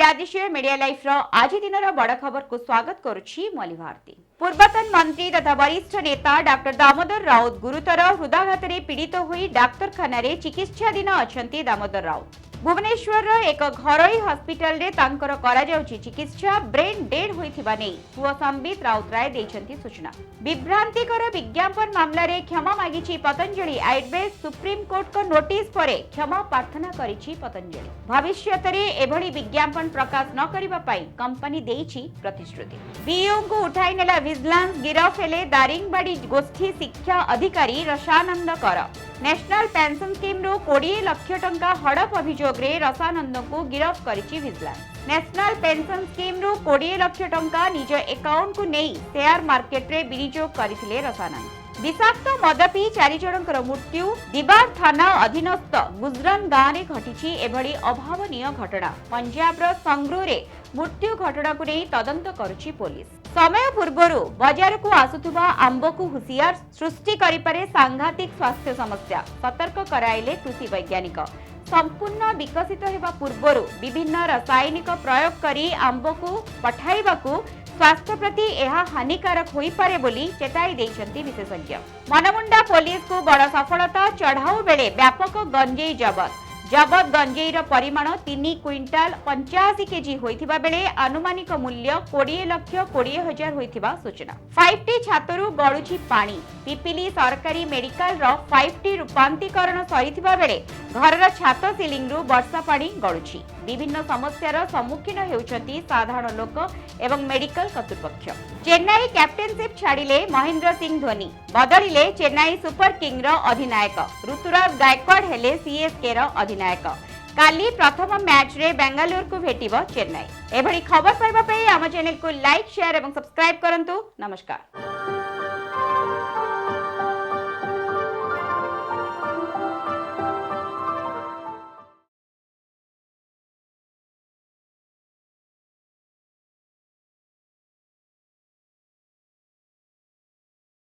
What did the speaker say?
राजकीय media life रो आज दिन बड़ खबर को स्वागत करुछि मली भारती। पूर्वतन मंत्री तथा वरिष्ठ नेता डॉक्टर दामोदर राउत गुरुतर हृदयाघात पीड़ित होई डाक्तरखाना रे चिकित्साधीन अछंती। दामोदर राउत भुवनेश्वर एक घरोई हॉस्पिटल रे तांकर करा जाउछि चिकित्सा ब्रेन डेड होइथिबा नै पुओ संबित राउत राय दैछंती सूचना। विभ्रांतिकर विज्ञापन मामला रे क्षमा मागिछि पतंजलि। आयुर्वेद सुप्रीम कोर्ट को नोटिस परे क्षमा प्रार्थना करिछि पतंजलि। भविष्यत रे एभली विज्ञापन प्रकाश न करिबा पई कंपनी देइछि प्रतिश्रुति। बीओ को उठाई नेला विजिलेंस गिरफ हेले दारिंगबाड़ी गोष्ठी शिक्षा अधिकारी रसानंद कर। नेशनल पेंशन स्कीम रो 20 लाख टंका हड़प अभियोग रे रसानंद को गिरफ करिछि विजिलेंस। नेशनल पेंशन स्कीम रो 20 लाख टंका निज अकाउंट को नहीं शेयर मार्केट रे विनियोग करथिले रसानंद। विषाक्त मद पी 4 जनकर मृत्यु। दिबार थाना अधीनस्थ गुजरान गांव रे घटिछि एभली अभावनीय घटना। पंजाब रो संगरूर रे मृत्यु घटना को नहीं तदंत करुछि पुलिस। समय पूर्वरु बाजार को आसुथुबा आंब को हुसियार सृष्टि करिपारे सांघातिक स्वास्थ्य समस्या सतर्क कराइले कृषि वैज्ञानिक। संपूर्ण विकसित हेबा पूर्वरु विभिन्न रासायनिक प्रयोग करी आंब को पठाइबाकू स्वास्थ्य प्रति यह हानिकारक होई पारे बोली चेताई देइछंती विशेषज्ञ। मनमुंडा पुलिस को बड़ सफलता। चढ़ाऊ बेले व्यापक गंजेई जबत। जबत गंजेईर परिमाण 3 क्विंटाल 85 केजी होइथिबा बेले अनुमानिक मूल्य 20 लाख 20 हजार होइथिबा सूचना। 5टी छातरु गळुछि पानी। पिपिली सरकारी मेडिकल रो 5टी रूपांतरीकरण सरिथिबा बेले घरर छात सिलिंग रु वर्षा पानी गळुछि। विभिन्न समस्यार सम्मुखीन हेउछंती साधारण लोक एवं मेडिकल कर्तृपक्ष। चेन्नई कैप्टेनशिप छाड़िले महेंद्र सिंह धोनी। बदलिले चेन्नई सुपर किंग रो अधिनायक। ऋतुराज गायकवाड़ हेले सीएसके रो अधिनायक। काली प्रथम मैच रे बेंगलुरु को भेटिबो चेन्नई। एभली खबर पाइबा पई आम चैनल को लाइक शेयर एवं सब्सक्राइब करंतु। नमस्कार।